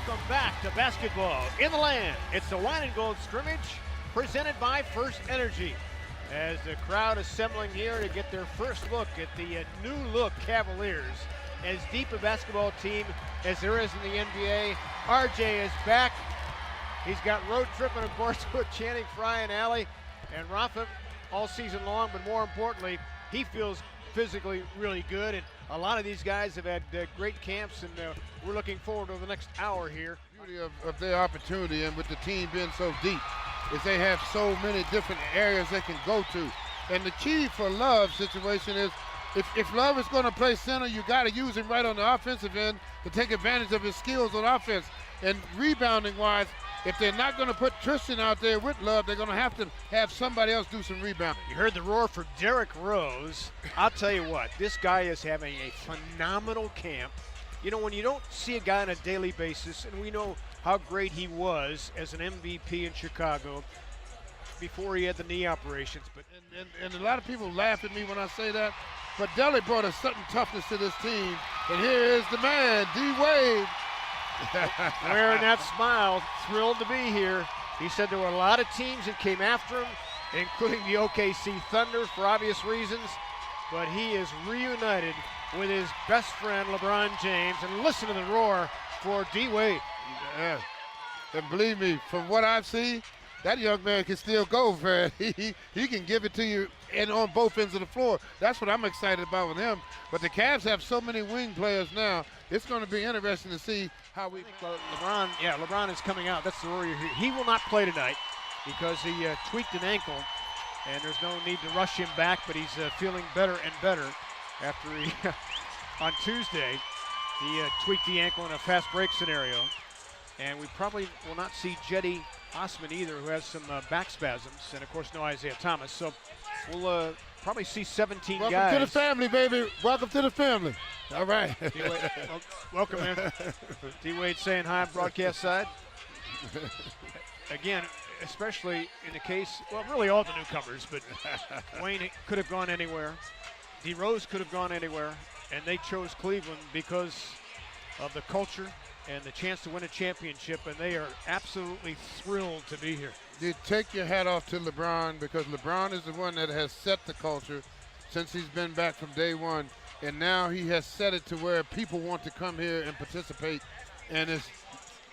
Welcome back to basketball in the land. It's the Wine and Gold Scrimmage presented by First Energy. As the crowd assembling here to get their first look at the new look Cavaliers. As deep a basketball team as there is in the NBA. RJ is back. He's got road tripping, of course, with Channing Frye and Alley and Rafa all season long, but more importantly, he feels physically really good, and a lot of these guys have had great camps, and we're looking forward to the next hour here. The beauty of their opportunity, and with the team being so deep, is they have so many different areas they can go to. And the key for Love's situation is, if Love is going to play center, you got to use him right on the offensive end to take advantage of his skills on offense. And rebounding-wise, if they're not going to put Tristan out there with Love, they're going to have somebody else do some rebounding. You heard the roar for Derrick Rose. I'll tell you what, this guy is having a phenomenal camp. You know, when you don't see a guy on a daily basis, and we know how great he was as an MVP in Chicago before he had the knee operations. But and a lot of people laugh at me when I say that, but Delly brought a certain toughness to this team. And here is the man, D-Wade. Wearing that smile, thrilled to be here. He said there were a lot of teams that came after him, including the OKC Thunder for obvious reasons, but he is reunited with his best friend LeBron James. And listen to the roar for D-Wade. Yeah. And believe me, from what I've seen, that young man can still go, Fred. He can give it to you and on both ends of the floor. That's what I'm excited about with him. But the Cavs have so many wing players now. It's going to be interesting to see how we. LeBron is coming out. That's the roar you hear. He will not play tonight because he tweaked an ankle, and there's no need to rush him back. But he's feeling better and better after he on Tuesday he tweaked the ankle in a fast break scenario, and we probably will not see Jetty Osman either, who has some back spasms, and of course no Isaiah Thomas. So we'll probably see 17 guys. Welcome to the family, baby. Welcome to the family. All right. Welcome, man. D-Wade saying hi on broadcast side. Again, especially in the case, well, really all the newcomers, but Wayne could have gone anywhere. D. Rose could have gone anywhere, and they chose Cleveland because of the culture and the chance to win a championship, and they are absolutely thrilled to be here. You take your hat off to LeBron, because LeBron is the one that has set the culture since he's been back from day one, and now he has set it to where people want to come here and participate. And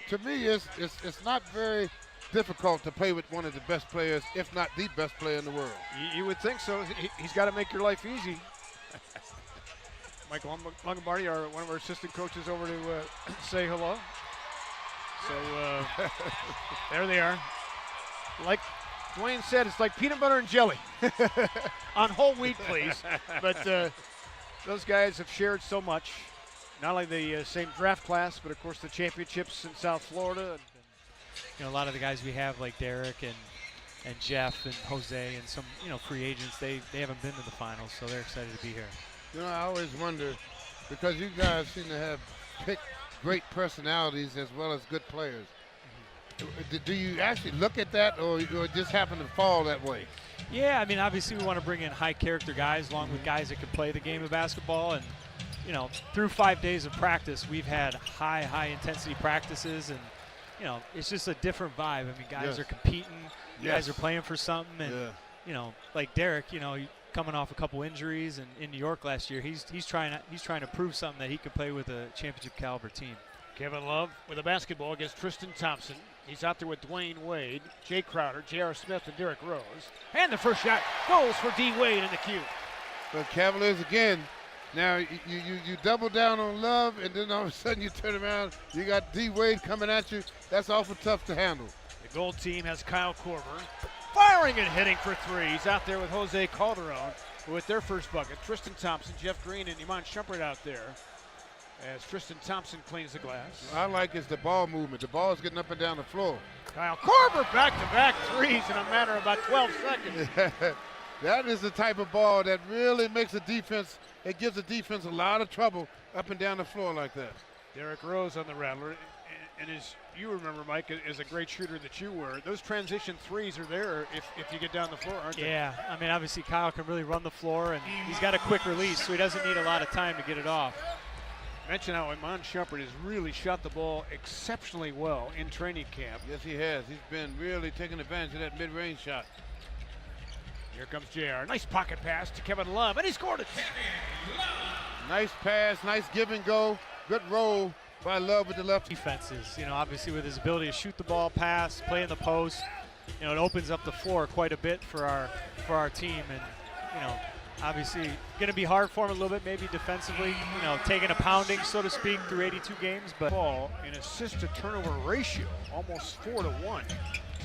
to me, it's not very difficult to play with one of the best players, if not the best player in the world. You would think so. He's got to make your life easy. Michael Longobardi, one of our assistant coaches, over to say hello. So there they are. Like Dwayne said, it's like peanut butter and jelly. On whole wheat, please. But those guys have shared so much. Not only the same draft class, but of course the championships in South Florida. You know, a lot of the guys we have, like Derek and Jeff and Jose and some, free agents, they haven't been to the finals, so they're excited to be here. You know, I always wonder, because you guys seem to have picked great personalities as well as good players. Do you actually look at that, or it just happen to fall that way? Yeah, I mean, obviously we want to bring in high-character guys along with guys that can play the game of basketball. And, through 5 days of practice, we've had high-intensity practices. And, it's just a different vibe. I mean, guys are competing. Guys are playing for something. And, like Derek, coming off a couple injuries, and in New York last year, he's trying to prove something that he could play with a championship caliber team. Kevin Love with a basketball against Tristan Thompson. He's out there with Dwayne Wade, Jay Crowder, J.R. Smith, and Derrick Rose. And the first shot goes for D. Wade in the cue. The Cavaliers again. Now you double down on Love, and then all of a sudden you turn around, you got D. Wade coming at you. That's awful tough to handle. The gold team has Kyle Korver firing and hitting for three. He's out there with Jose Calderon with their first bucket. Tristan Thompson, Jeff Green, and Iman Shumpert out there as Tristan Thompson cleans the glass. What I like is the ball movement. The ball's getting up and down the floor. Kyle Korver back-to-back threes in a matter of about 12 seconds. That is the type of ball that really makes a defense, it gives the defense a lot of trouble up and down the floor like that. Derrick Rose on the rattler. And as you remember, Mike, as a great shooter that you were, those transition threes are there if you get down the floor, aren't they? Yeah, I mean, obviously Kyle can really run the floor, and he's got a quick release, so he doesn't need a lot of time to get it off. Mention how Iman Shumpert has really shot the ball exceptionally well in training camp. Yes, he has. He's been really taking advantage of that mid-range shot. Here comes JR. Nice pocket pass to Kevin Love, and he scored it. Nice pass, nice give and go. Good roll by Love with the left. Defenses, obviously with his ability to shoot the ball, pass, play in the post, it opens up the floor quite a bit for our team, and obviously going to be hard for him a little bit, maybe defensively, taking a pounding, so to speak, through 82 games. But ball in assist to turnover ratio, almost 4-1.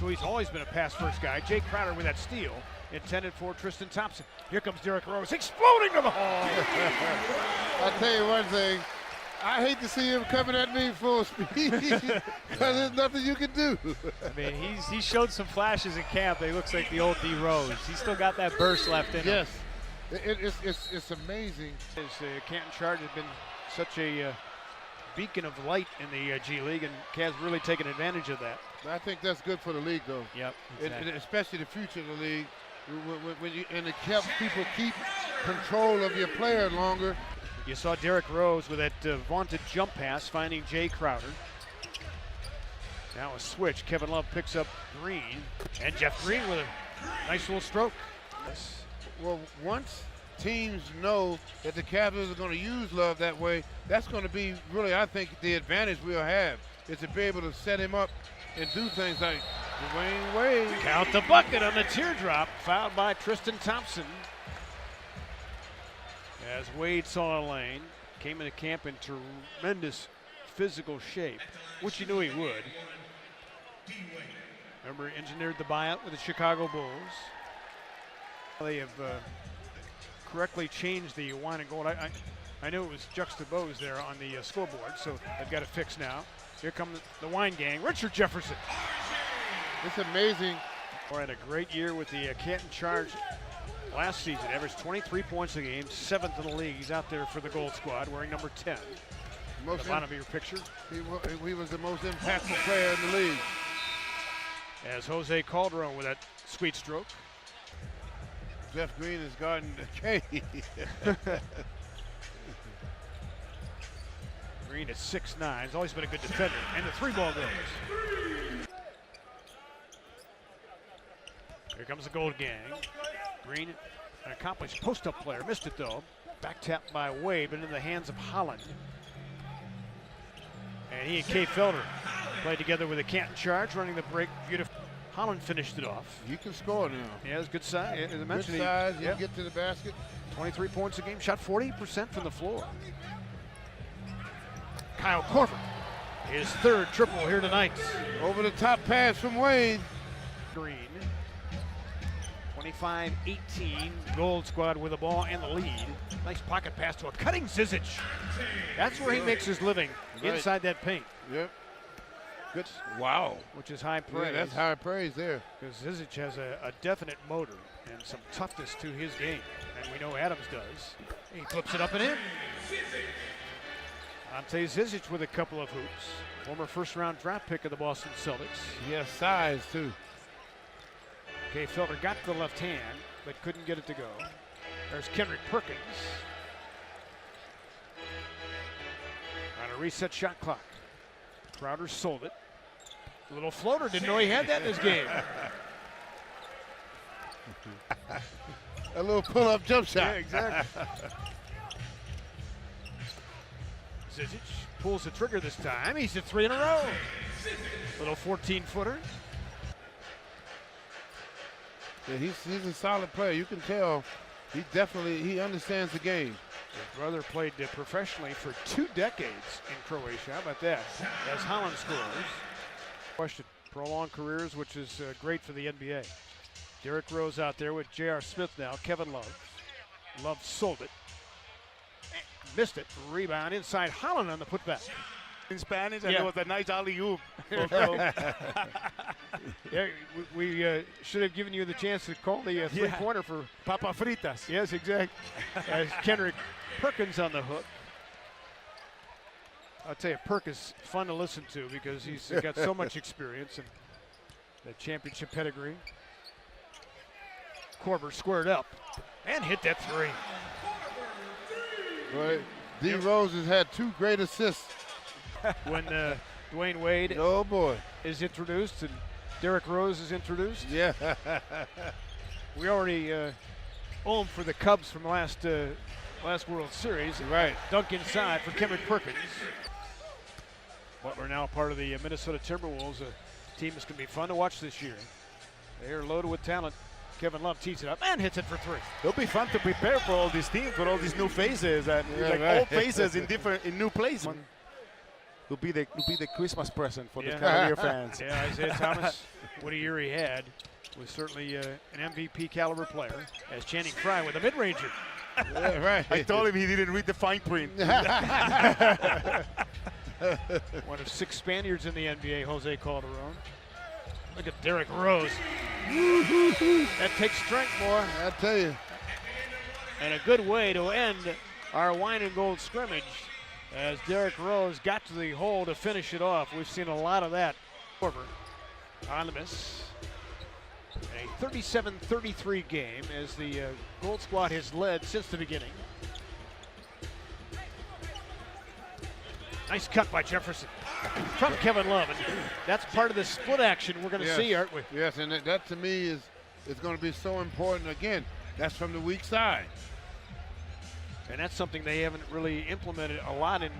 So he's always been a pass-first guy. Jay Crowder with that steal, intended for Tristan Thompson. Here comes Derrick Rose, exploding to the hole. I'll tell you one thing. I hate to see him coming at me full speed because there's nothing you can do. I mean, he showed some flashes in camp. He looks like the old D Rose. He's still got that burst left in him. Yes, it's amazing. Canton Charge has been such a beacon of light in the G League, and Cavs really taken advantage of that. I think that's good for the league, though. Yep. Exactly. Especially the future of the league. And it helps people keep control of your player longer. You saw Derrick Rose with that vaunted jump pass, finding Jay Crowder. Now a switch. Kevin Love picks up Green, and Jeff Green with a nice little stroke. Yes. Well, once teams know that the Cavaliers are going to use Love that way, that's going to be really, I think, the advantage we'll have is to be able to set him up and do things like Dwayne Wade. Count the bucket on the teardrop, fouled by Tristan Thompson. As Wade saw a lane, came into camp in tremendous physical shape, which he knew he would. Remember, engineered the buyout with the Chicago Bulls. They have correctly changed the wine and gold. I knew it was juxtaposed there on the scoreboard, so they've got it fixed now. Here come the wine gang, Richard Jefferson. It's amazing. Had a great year with the Canton Charge last season. Averaged 23 points a game, 7th in the league. He's out there for the Gold Squad wearing number 10. At the bottom of your picture. He was the most impactful player in the league. As Jose Calderon with that sweet stroke. Jeff Green is guarding the K. Green at 6'9", has always been a good defender, and the 3-ball goes. Here comes the Gold Gang. Green, an accomplished post-up player, missed it though. Back tap by Wade, but in the hands of Holland. And he and Kay Felder played together with the Canton Charge, running the break beautiful. Holland finished it off. He can score now. Yeah, it's good size. As I mentioned, good size, he can get to the basket. 23 points a game, shot 40% from the floor. Kyle Korver, his 3rd triple here tonight. Over the top pass from Wade. Green, 25-18, Gold Squad with the ball and the lead. Nice pocket pass to a cutting Zizic. That's where he makes his living, inside that paint. Yep. Good. Wow. Which is high praise. Yeah, that's high praise there. Because Zizic has a definite motor and some toughness to his game. And we know Adams does. He flips it up and in. Ante Zizic with a couple of hoops. Former 1st-round draft pick of the Boston Celtics. He has size, too. Kay Felder got to the left hand, but couldn't get it to go. There's Kendrick Perkins. On a reset shot clock. Crowder sold it. A little floater, didn't know he had that in his game. A little pull-up jump shot. Yeah, exactly. Zizic pulls the trigger this time. He's at 3 in a row. Little 14-footer. Yeah, he's a solid player. You can tell he understands the game. His brother played professionally for 2 decades in Croatia. How about that? As Holland scores. Question, prolonged careers, which is great for the NBA. Derrick Rose out there with J.R. Smith now. Kevin Love. Love sold it. Missed it. Rebound inside Holland on the putback. In Spanish, and Yeah. it was a nice alley-oop. Yeah, we should have given you the chance to call the three-pointer for Papa fritas. Yes, exactly. As Kendrick Perkins on the hook. I'll tell you, Perk is fun to listen to because he's got so much experience and the championship pedigree. Korver squared up and hit that 3. But D. Rose has had 2 great assists. When Dwayne Wade Oh boy. is introduced and Derrick Rose is introduced. Yeah. We already owe him for the Cubs from last World Series. Right. Dunk inside for Kendrick Perkins. Butler now part of the Minnesota Timberwolves, a team that's going to be fun to watch this year. They are loaded with talent. Kevin Love tees it up and hits it for 3. It'll be fun to prepare for all these teams, for all these new faces, and right. old faces in new places. Will be the Christmas present for the Cavalier fans. Yeah, Isaiah Thomas, what a year he had, was certainly an MVP caliber player. As Channing Frye with a mid-ranger. Yeah, right. I told him he didn't read the fine print. One of 6 Spaniards in the NBA, Jose Calderon. Look at Derrick Rose. That takes strength, boy. I tell you. And a good way to end our wine and gold scrimmage as Derrick Rose got to the hole to finish it off. We've seen a lot of that. On the miss. A 37-33 game as the Gold Squad has led since the beginning. Nice cut by Jefferson from Kevin Love. And that's part of the split action we're going to see, aren't we? Yes, and that to me is going to be so important. Again, that's from the weak side. And that's something they haven't really implemented a lot in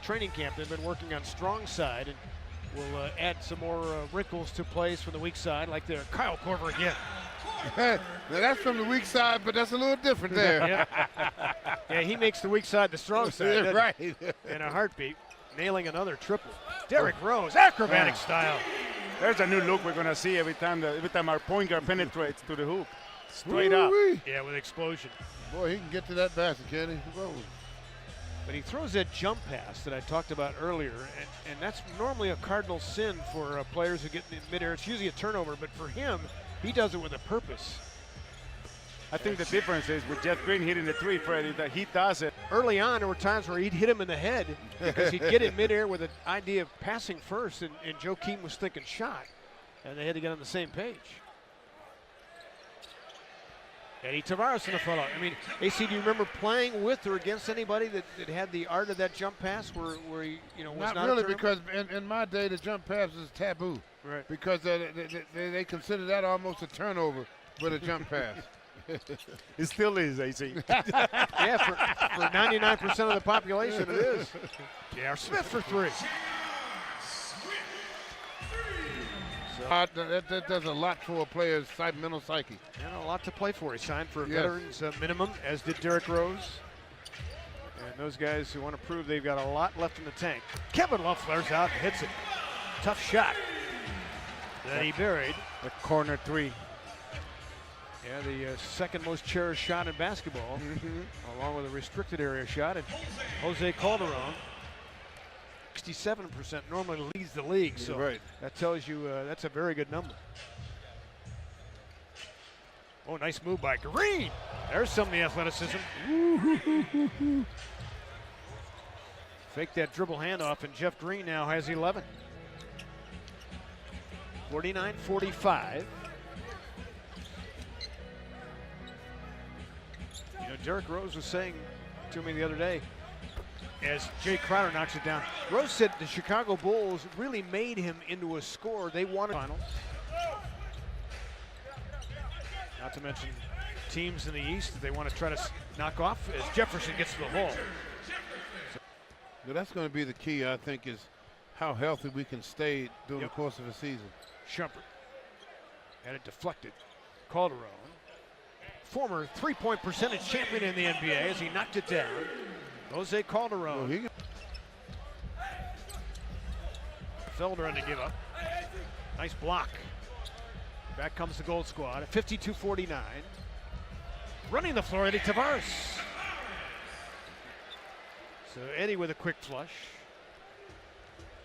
training camp. They've been working on strong side, and we'll add some more wrinkles to plays from the weak side, like the Kyle Korver again. Now that's from the weak side, but that's a little different there. Yeah, he makes the weak side the strong side. Yeah, right. In a heartbeat, nailing another triple. Derrick Rose, acrobatic style. There's a new look we're gonna see every time our point guard penetrates to the hoop, straight up. Woo-wee. Yeah, with explosion. Boy, he can get to that basket, can he? Whoa. But he throws that jump pass that I talked about earlier, and that's normally a cardinal sin for players who get in midair. It's usually a turnover, but for him, he does it with a purpose. I think the difference is with Jeff Green hitting the 3, Freddie, that he does it. Early on, there were times where he'd hit him in the head because he'd get in midair with an idea of passing first, and Joakim was thinking shot, and they had to get on the same page. Eddie Tavares in the follow. I mean, AC, do you remember playing with or against anybody that had the art of that jump pass where he, was not really, a because in my day the jump pass is taboo. Right. Because they consider that almost a turnover with a jump pass. It still is, AC. Yeah, for 99% of the population, it is. J.R. Smith for 3. That does a lot for a player's mental psyche. And a lot to play for. He signed for a veteran's minimum, as did Derrick Rose. And those guys who want to prove they've got a lot left in the tank. Kevin Love flares out and hits it. Tough shot that he buried. The corner 3. Yeah, the second most cherished shot in basketball, along with a restricted area shot. And Jose Calderon, 67% normally leads the league, so that tells you that's a very good number. Oh, nice move by Green. There's some of the athleticism. Fake that dribble handoff, and Jeff Green now has 11. 49-45. Derrick Rose was saying to me the other day, as Jay Crowder knocks it down, Rose said the Chicago Bulls really made him into a scorer. They wanted finals. Not to mention teams in the East that they want to try to knock off as Jefferson gets to the hole. But that's going to be the key, I think, is how healthy we can stay during the course of the season. Shumpert had it deflected. Calderon, former three-point percentage champion in the NBA, as he knocked it down. Jose Calderon. Felder on the give up. Nice block. Back comes the Gold Squad at 52-49. Running the floor, Eddie Tavares. So Eddie with a quick flush.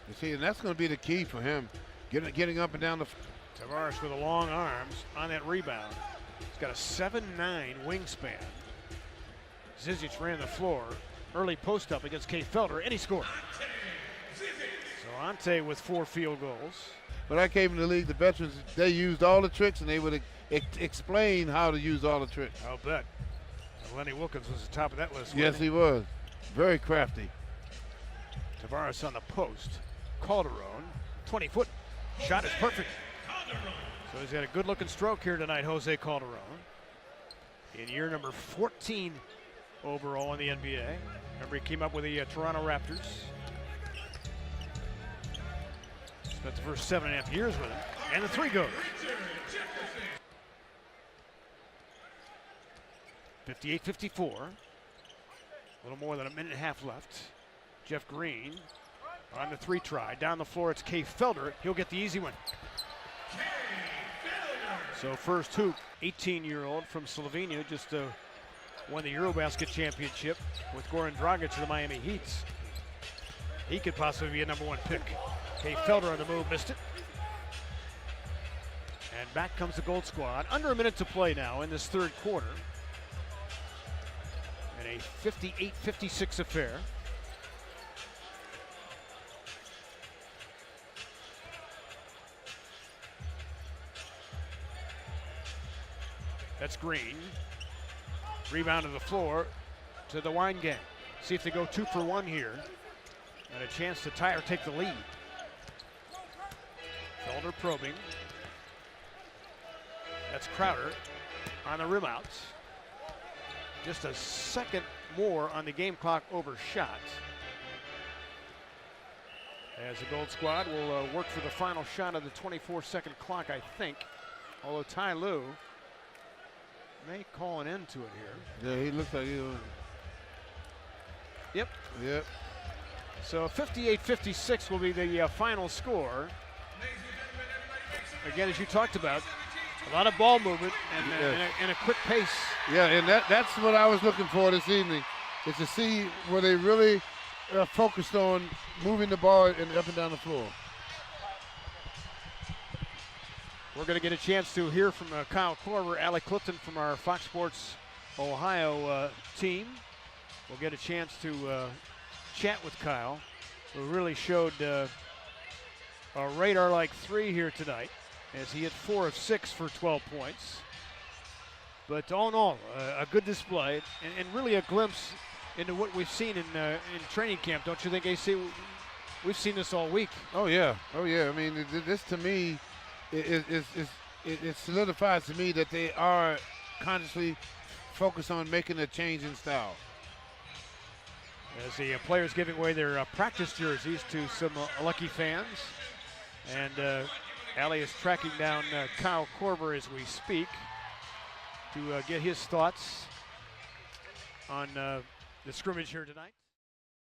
You see, and that's going to be the key for him, getting up and down the. Tavares with the long arms on that rebound. He's got a 7'9" wingspan. Zizic ran the floor. Early post up against Kay Felder, and he scored. So Ante with 4 field goals. When I came in the league, the veterans, they used all the tricks, and they would explain how to use all the tricks. I'll bet. Lenny Wilkins was the top of that list. Yes, he was. Very crafty. Tavares on the post. Calderon, 20-foot. Shot is perfect. So he's got a good-looking stroke here tonight, Jose Calderon. In year number 14 overall in the NBA. Remember, he came up with the Toronto Raptors. Spent the first 7.5 years with him. And the three goes. 58-54. A little more than a minute and a half left. Jeff Green on the three try. Down the floor, it's Kay Felder. He'll get the easy one. So first hoop, 18-year-old from Slovenia, just won the Eurobasket championship with Goran Dragic of the Miami Heat. He could possibly be a #1 pick. Kay Felder on the move, missed it. And back comes the Gold Squad. Under a minute to play now in this third quarter. In a 58-56 affair. That's Green. Rebound to the floor to the Wine Gang. See if they go 2 for 1 here. And a chance to tie or take the lead. Felder probing. That's Crowder on the rim outs. Just a second more on the game clock overshot. As the Gold Squad will work for the final shot of the 24-second clock, I think. Although Ty Lue may call an end to it here. Yeah, he looks like he'll. Yep. Yep. So 58-56 will be the final score. Again, as you talked about, a lot of ball movement and a quick pace. Yeah, and that's what I was looking for this evening, is to see where they really focused on moving the ball and up and down the floor. We're going to get a chance to hear from Kyle Korver, Alec Clifton from our Fox Sports Ohio team. We'll get a chance to chat with Kyle, who really showed a radar-like 3 here tonight, as he hit 4 of 6 for 12 points. But all in all, a good display, and really a glimpse into what we've seen in training camp. Don't you think, AC? We've seen this all week. Oh yeah, oh yeah. I mean, this to me, it solidifies to me that they are consciously focused on making a change in style. As the players giving away their practice jerseys to some lucky fans. And Ali is tracking down Kyle Korver as we speak to get his thoughts on the scrimmage here tonight.